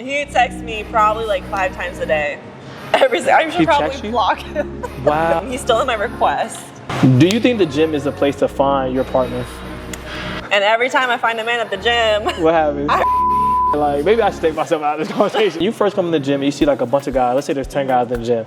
He texts me probably like 5 times a day. I should probably block him. Wow. He's still in my request. Do you think the gym is a place to find your partner? And every time I find a man at the gym, what happens? Like, maybe I should take myself out of this conversation. You first come in the gym and you see like a bunch of guys. Let's say there's 10 guys in the gym.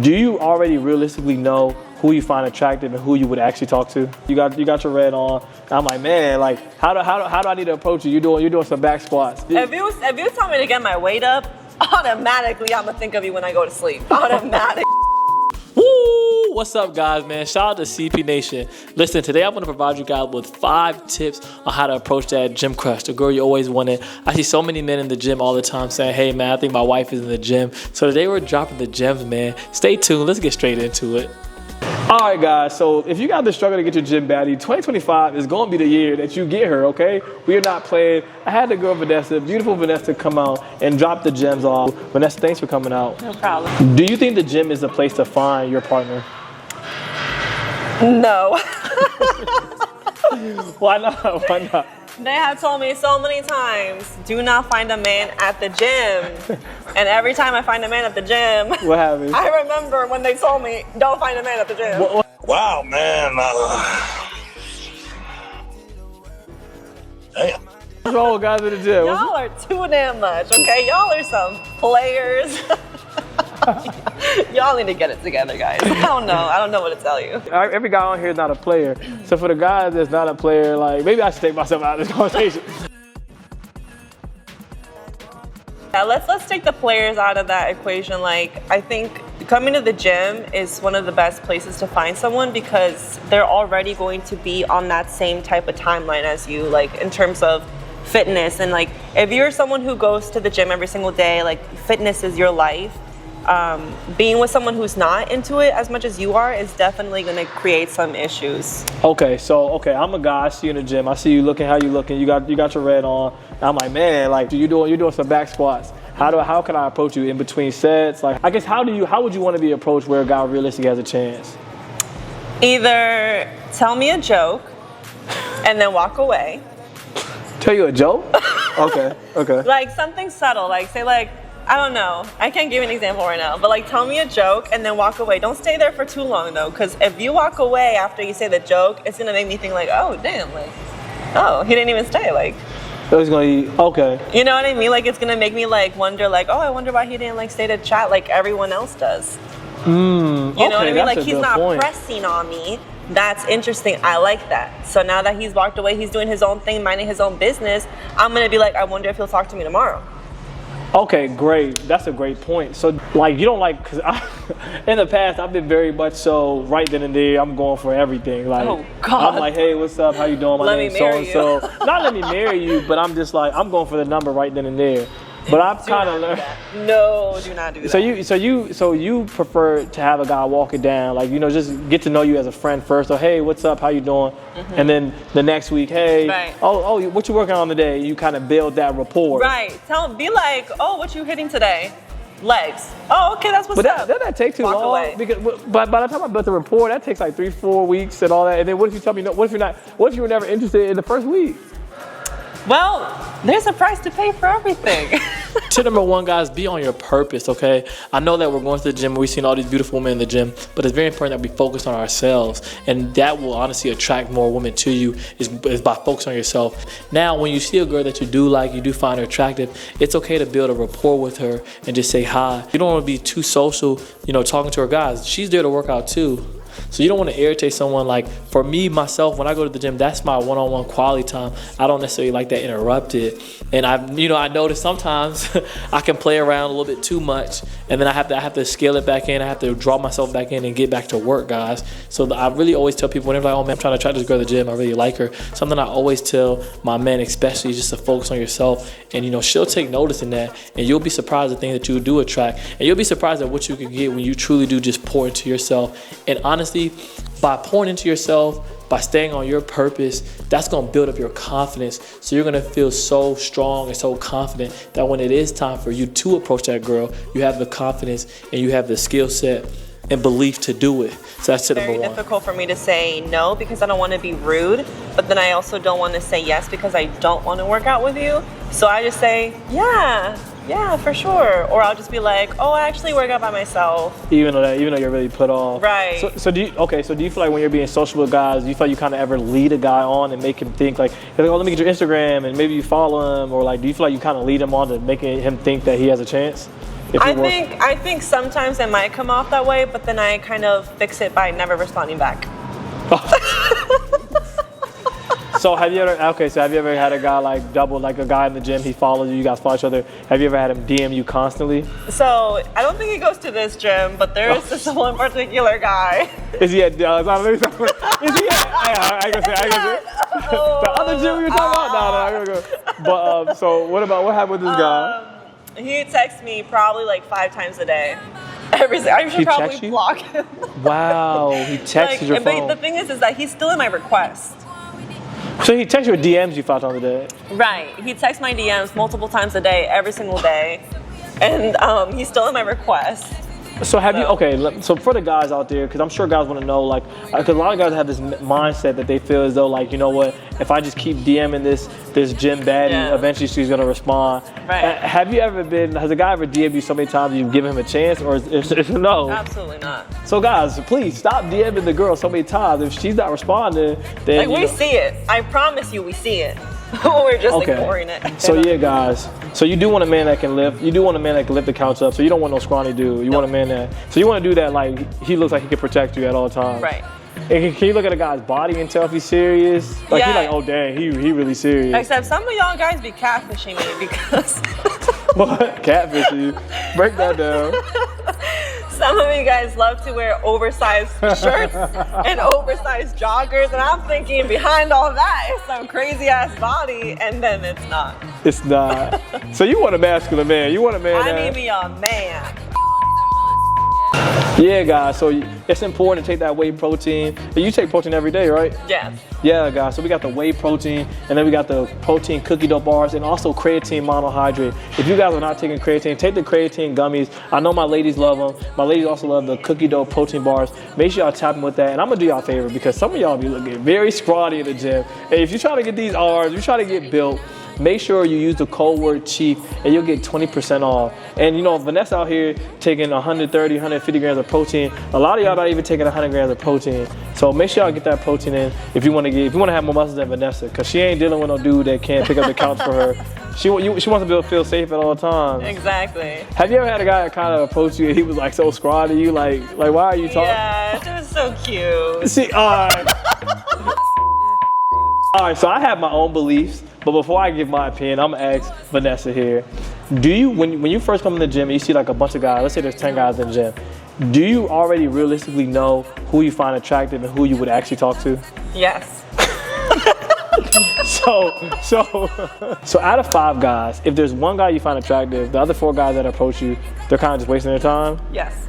Do you already realistically know who you find attractive and who you would actually talk to? You got your red on. I'm like, man, like, how do I need to approach you? You're doing some back squats. If you tell me to get my weight up, automatically I'm gonna think of you when I go to sleep. Automatic. Woo! What's up, guys, man? Shout out to CP Nation. Listen, today I'm going to provide you guys with 5 tips on how to approach that gym crush, the girl you always wanted. I see so many men in the gym all the time saying, hey, man, I think my wife is in the gym. So today we're dropping the gems, man. Stay tuned. Let's get straight into it. All right, guys, so if you guys been struggling to get your gym baddie, 2025 is going to be the year that you get her, okay? We are not playing. I had the girl Vanessa, beautiful Vanessa, come out and drop the gems off. Vanessa, thanks for coming out. No problem. Do you think the gym is a place to find your partner? No. Why not? Why not? They have told me so many times, do not find a man at the gym. And every time I find a man at the gym, what happens? I remember when they told me, don't find a man at the gym. Wow, man. Damn. What's wrong with guys in the gym? Y'all are too damn much, okay? Y'all are some players. Y'all need to get it together, guys. I don't know what to tell you. Every guy on here is not a player. So for the guys that's not a player, like, maybe I should take myself out of this conversation. Yeah, let's take the players out of that equation. Like, I think coming to the gym is one of the best places to find someone because they're already going to be on that same type of timeline as you, like in terms of fitness. And like, if you're someone who goes to the gym every single day, like fitness is your life. Being with someone who's not into it as much as you are is definitely going to create some issues. Okay, I'm a guy. I see you in the gym. I see you looking. How you looking? You got your red on. I'm like, man, like you're doing some back squats. How can I approach you in between sets? Like, I guess how would you want to be approached where a guy realistically has a chance? Either tell me a joke and then walk away. Tell you a joke? Okay. Like something subtle, like say like, I don't know. I can't give an example right now, but like tell me a joke and then walk away. Don't stay there for too long though, because if you walk away after you say the joke, it's gonna make me think like, oh damn, like, oh, he didn't even stay, like. So he's gonna eat. Okay. You know what I mean? Like it's gonna make me like wonder, like, oh, I wonder why he didn't like stay to chat like everyone else does. You know what I mean? Like he's not pressing on me. That's interesting. I like that. So now that he's walked away, he's doing his own thing, minding his own business. I'm gonna be like, I wonder if he'll talk to me tomorrow. Okay, great. That's a great point. So, like, you don't like, because in the past, I've been very much so right then and there, I'm going for everything. Like, oh, God. I'm like, hey, what's up? How you doing? My name's so-and-so. Not let me marry you, but I'm just like, I'm going for the number right then and there. But I've kind of learned. No, do not do that. So you prefer to have a guy walk it down, like, you know, just get to know you as a friend first. So hey, what's up? How you doing? And then the next week, hey, right. oh, what you working on today? You kind of build that rapport. Right. Be like, oh, what you hitting today? Legs. Oh, okay, that's what's up. But that take too Walk long. away. Because by the time I built the rapport, that takes like 3-4 weeks and all that. And then what if you tell me no? What if you were never interested in the first week? Well, there's a price to pay for everything. Tip number 1, guys, be on your purpose, okay? I know that we're going to the gym, we've seen all these beautiful women in the gym, but it's very important that we focus on ourselves, and that will honestly attract more women to you is by focusing on yourself. Now, when you see a girl that you do like, you do find her attractive, it's okay to build a rapport with her and just say hi. You don't want to be too social, you know, talking to her. Guys, she's there to work out too. So you don't want to irritate someone. Like for me, myself, when I go to the gym, that's my one-on-one quality time. I don't necessarily like that interrupted. And I notice sometimes I can play around a little bit too much, and then I have to scale it back in. I have to draw myself back in and get back to work, guys. So I really always tell people whenever like, oh man, I'm trying to attract this girl to the gym, I really like her. Something I always tell my men, especially, just to focus on yourself. And you know, she'll take notice in that, and you'll be surprised at things that you do attract, and you'll be surprised at what you can get when you truly do just pour into yourself. And honestly, by pouring into yourself, by staying on your purpose, that's going to build up your confidence. So you're going to feel so strong and so confident that when it is time for you to approach that girl, you have the confidence and you have the skill set and belief to do it. So that's tip number 1. It's very difficult for me to say no because I don't want to be rude, but then I also don't want to say yes because I don't want to work out with you. So I just say, yeah, Yeah, for sure. Or I'll just be like, oh, I actually work out by myself. Even though you're really put off. Right. So do you feel like when you're being social with guys, do you feel like you kind of ever lead a guy on and make him think like, oh, let me get your Instagram and maybe you follow him, or like, do you feel like you kind of lead him on to making him think that he has a chance? I think sometimes it might come off that way, but then I kind of fix it by never responding back. So have you ever had a guy like double, like a guy in the gym, he follows you, you guys follow each other. Have you ever had him DM you constantly? So I don't think he goes to this gym, but there is this one particular guy. Is he at, is he at, I ain't gonna say. The other gym you're talking about? No, I ain't gonna go. But, so what happened with this guy? He texts me probably like 5 times a day. I should probably block him. Wow, he texts your phone. But the thing is that he's still in my request. So he texts your DMs you 5 times a day? Right. He texts my DMs multiple times a day, every single day. And he's still in my request. So so for the guys out there, because I'm sure guys want to know, like, because a lot of guys have this mindset that they feel as though, like, you know what, if I just keep DMing this gym baddie, eventually she's going to respond. Right. Has a guy ever DM'd you so many times you've given him a chance, or is no? Absolutely not. So guys, please stop DMing the girl so many times. If she's not responding, then we see it. I promise you we see it. We're just ignoring it. So yeah, guys. So you do want a man that can lift. You do want a man that can lift the couch up. So you don't want no scrawny dude. You want a man that. So you want to do that like he looks like he can protect you at all times. Right. And can you look at a guy's body and tell if he's serious? Like he's like, oh dang, he really serious. Except some of y'all guys be catfishing me because. What? Catfishing? Break that down. Some of you guys love to wear oversized shirts and oversized joggers, and I'm thinking behind all that is some crazy ass body, and then it's not. It's not. So you want a masculine man. You want a man I need me a man. Yeah, guys, so it's important to take that whey protein. You take protein every day, right? Yeah. Yeah, guys, so we got the whey protein, and then we got the protein cookie dough bars, and also creatine monohydrate. If you guys are not taking creatine, take the creatine gummies. I know my ladies love them. My ladies also love the cookie dough protein bars. Make sure y'all tap them with that, and I'm gonna do y'all a favor because some of y'all be looking very scrawny in the gym. And if you're trying to get these R's, you're trying to get built, make sure you use the code word CHIEF and you'll get 20% off. And you know, Vanessa out here taking 130, 150 grams of protein. A lot of y'all not even taking 100 grams of protein. So make sure y'all get that protein in if you want to have more muscles than Vanessa, because she ain't dealing with no dude that can't pick up the couch for her. She wants to be able to feel safe at all times. Exactly. Have you ever had a guy that kind of approach you and he was like so scrawny to you, like why are you talking? Yeah, it was so cute. See, all right, so I have my own beliefs, but before I give my opinion, I'm gonna ask Vanessa here. Do you, when you first come in the gym and you see like a bunch of guys, let's say there's 10 guys in the gym, do you already realistically know who you find attractive and who you would actually talk to? Yes. So out of 5 guys, if there's one guy you find attractive, the other 4 guys that approach you, they're kind of just wasting their time? Yes.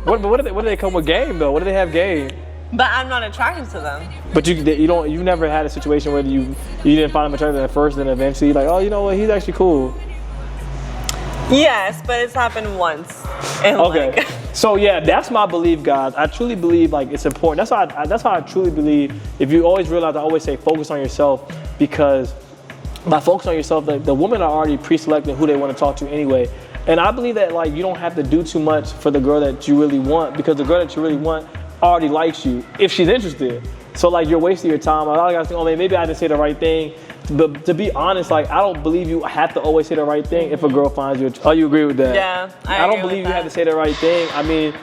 What do they come with game though? What do they have game? But I'm not attracted to them. But you never had a situation where you didn't find him attractive at first, then eventually like, oh, you know what, he's actually cool. Yes, but it's happened once. Okay. So yeah, that's my belief, guys. I truly believe like it's important. That's how I truly believe. If you always realize, I always say focus on yourself, because by focusing on yourself, the women are already pre-selecting who they want to talk to anyway. And I believe that like you don't have to do too much for the girl that you really want, because the girl that you really want already likes you if she's interested. So like you're wasting your time. A lot of guys think, oh man, maybe I didn't say the right thing. But to be honest, like I don't believe you have to always say the right thing if a girl finds you. Oh, you agree with that? Yeah, I don't believe you have to say the right thing. I mean,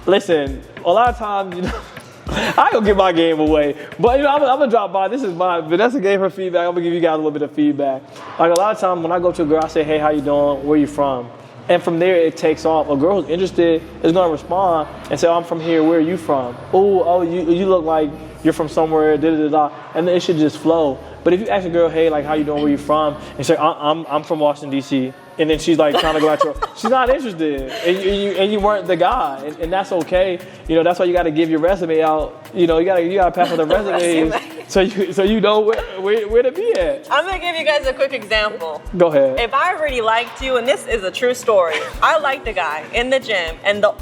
listen, a lot of times, you know, I don't give my game away, but you know, I'm gonna drop by. This is mine. Vanessa gave her feedback. I'm gonna give you guys a little bit of feedback. Like a lot of times when I go to a girl, I say, hey, how you doing? Where you from? And from there, it takes off. A girl who's interested is going to respond and say, oh, I'm from here. Where are you from? Oh, you look like you're from somewhere, da-da-da-da. And then it should just flow. But if you ask a girl, hey, like, how you doing? Where you from? And say, I'm from Washington, D.C. And then she's like trying to go at you. She's not interested. And you weren't the guy. And that's okay. You know, that's why you got to give your resume out. You know, you got to pass on the resumes so you know where to be at. I'm going to give you guys a quick example. Go ahead. If I already liked you, and this is a true story, I liked the guy in the gym, and the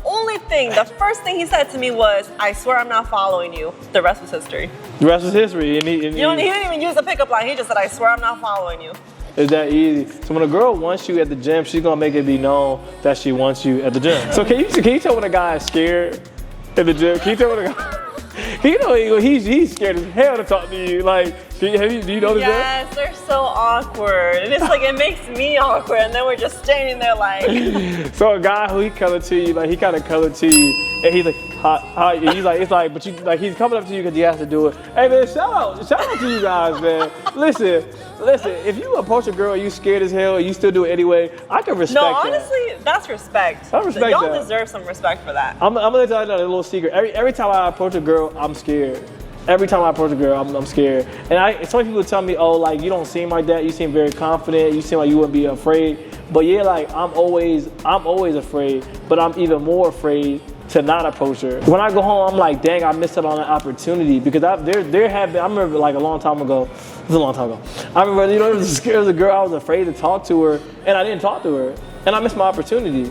first thing he said to me was, I swear I'm not following you. The rest was history. The rest was history. He didn't even use the pickup line. He just said, I swear I'm not following you. It's that easy. So when a girl wants you at the gym, she's gonna make it be known that she wants you at the gym. So can you tell when a guy is scared at the gym? Can you tell when a guy? You know he's scared as hell to talk to you. Like, do you notice that? Yes, they're so awkward. And it's like, it makes me awkward. And then we're just standing there like. So a guy who he colored to you, like he kind of colored to you, and he's like, hi, and he's like, it's like, but you, like he's coming up to you because he has to do it. Hey man, shout out to you guys, man. Listen, if you approach a girl and you scared as hell and you still do it anyway, I can respect that. No, honestly, that's respect. I respect Y'all that. deserve some respect for that. I'm gonna tell you a little secret. Every time I approach a girl, I'm scared. Every time I approach a girl, I'm scared. And so many people tell me, oh, like you don't seem like that. You seem very confident. You seem like you wouldn't be afraid. But yeah, like I'm always afraid. But I'm even more afraid to not approach her. When I go home, I'm like, dang, I missed out on an opportunity because there have been. I remember like a long time ago. It was a long time ago. I remember, there was a girl I was afraid to talk to her, and I didn't talk to her, and I missed my opportunity.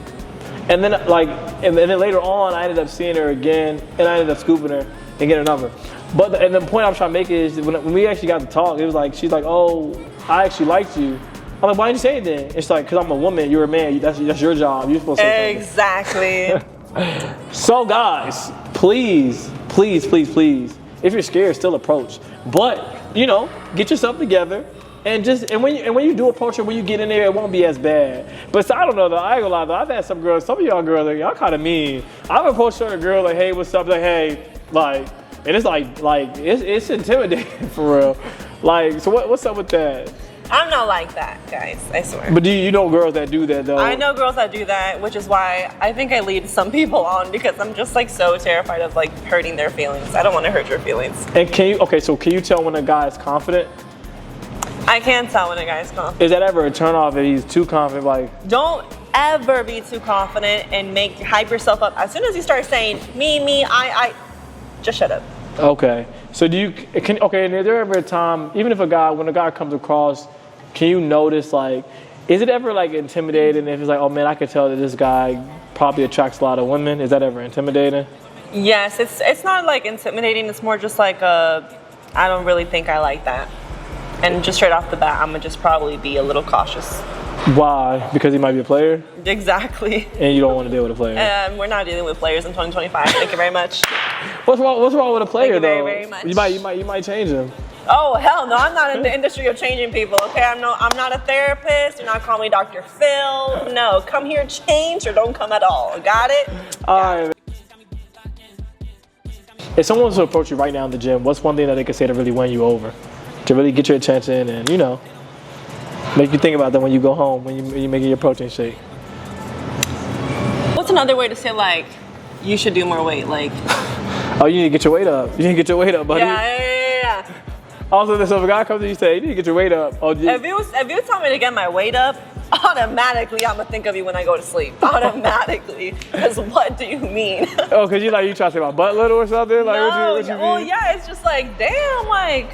And then and then later on, I ended up seeing her again, and I ended up scooping her and getting her number. But the point I'm trying to make is when we actually got to talk, it was like she's like, oh, I actually liked you. I'm like, why didn't you say anything? It's like, because I'm a woman, you're a man, that's your job. You're supposed to say something. Exactly. So guys, please, if you're scared, still approach. But get yourself together. And when you do approach her, when you get in there, it won't be as bad. But I don't know though. I ain't gonna lie though. I've had some of y'all girls, like, y'all kind of mean. I've approached a girl like, hey, what's up? Like, hey, like, and it's like it's intimidating for real. Like, so what's up with that? I'm not like that, guys. I swear. But do you know girls that do that though? I know girls that do that, which is why I think I lead some people on because I'm just like so terrified of like hurting their feelings. I don't want to hurt your feelings. And can you tell when a guy is confident? I can tell when a guy's confident. Is that ever a turn off if he's too confident? Like, don't ever be too confident and hype yourself up. As soon as you start saying me, I, just shut up. Okay. So and is there ever a time, even if when a guy comes across, can you notice like, is it ever like intimidating if it's like, oh man, I could tell that this guy probably attracts a lot of women? Is that ever intimidating? Yes, it's not like intimidating. It's more just like I don't really think I like that. And just straight off the bat, I'm gonna just probably be a little cautious. Why? Because he might be a player? Exactly. And you don't want to deal with a player? We're not dealing with players in 2025. Thank you very much. What's wrong with a player though? Thank you very, very much. You might change him. Oh hell no! I'm not in the industry of changing people. Okay, I'm not a therapist. Do not call me Dr. Phil. No, come here, change, or don't come at all. Got it? All right. If someone was to approach you right now in the gym, what's one thing that they could say to really win you over? To really get your attention and, make you think about that when you go home, when you're making your protein shake. What's another way to say, like, you should do more weight? Like, oh, you need to get your weight up. You need to get your weight up, buddy. Yeah. Also, so if a guy comes to you and say, you need to get your weight up. Oh, if you tell me to get my weight up, automatically I'm going to think of you when I go to sleep. Automatically. Because what do you mean? Oh, because you trying to say my butt little or something? Like, no, what you mean? well, yeah, it's just like, damn, like...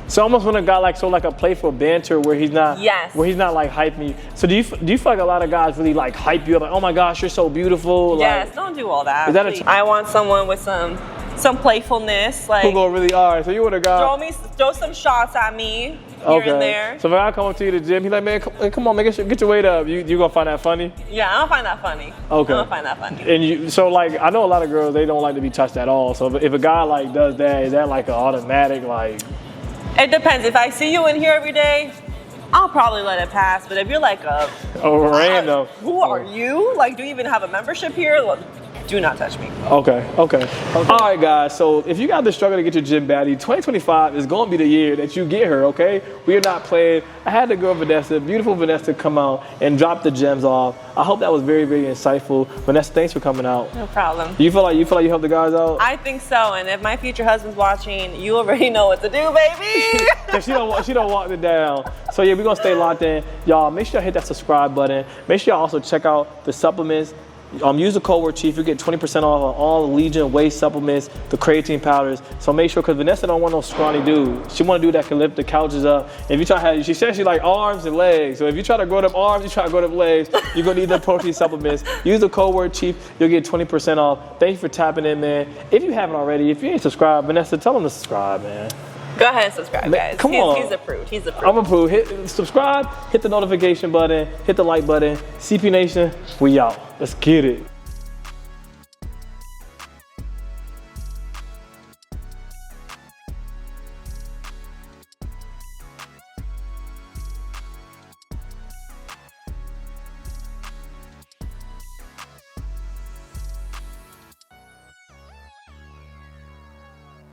So almost when a guy like a playful banter where he's not like hyping you. So do you feel like a lot of guys really like hype you up, like, oh my gosh, you're so beautiful? Yes, like, don't do all that. Is that I want someone with some playfulness, like, who go really hard. So you want a guy throw some shots at me here and there. So if I come up to you to the gym, he's like, man, come on, man, get your weight up. You gonna find that funny? Yeah, I'm gonna find that funny. Okay. I'm gonna find that funny. And so like, I know a lot of girls, they don't like to be touched at all. So if a guy like does that, is that like an automatic like? It depends. If I see you in here every day, I'll probably let it pass. But if you're like random, who are you? Like, do you even have a membership here? Well, do not touch me. Okay. All right, guys. So if you got the struggle to get your gym baddie, 2025 is going to be the year that you get her, okay? We are not playing. I had the girl Vanessa, beautiful Vanessa, come out and drop the gems off. I hope that was very, very insightful. Vanessa, thanks for coming out. No problem. You feel like you helped the guys out? I think so. And if my future husband's watching, you already know what to do, baby. So she don't walk it down. So yeah, we're going to stay locked in. Y'all, make sure y'all hit that subscribe button. Make sure y'all also check out the supplements. Use the code word Chief. You get 20% off on all the Legion waist supplements, the creatine powders. So make sure, because Vanessa don't want no scrawny dude. She want a dude that can lift the couches up. If you try to have, she says she like arms and legs. So if you try to grow them arms, you try to grow them legs, you're gonna need the protein supplements. Use the code word Chief. You'll get 20% off. Thank you for tapping in, man. If you haven't already, if you ain't subscribed, Vanessa, tell them to subscribe, man. Go ahead and subscribe, guys. Come on. He's approved. He's approved. I'm approved. Hit subscribe, hit the notification button, hit the like button. CP Nation, we out. Let's get it.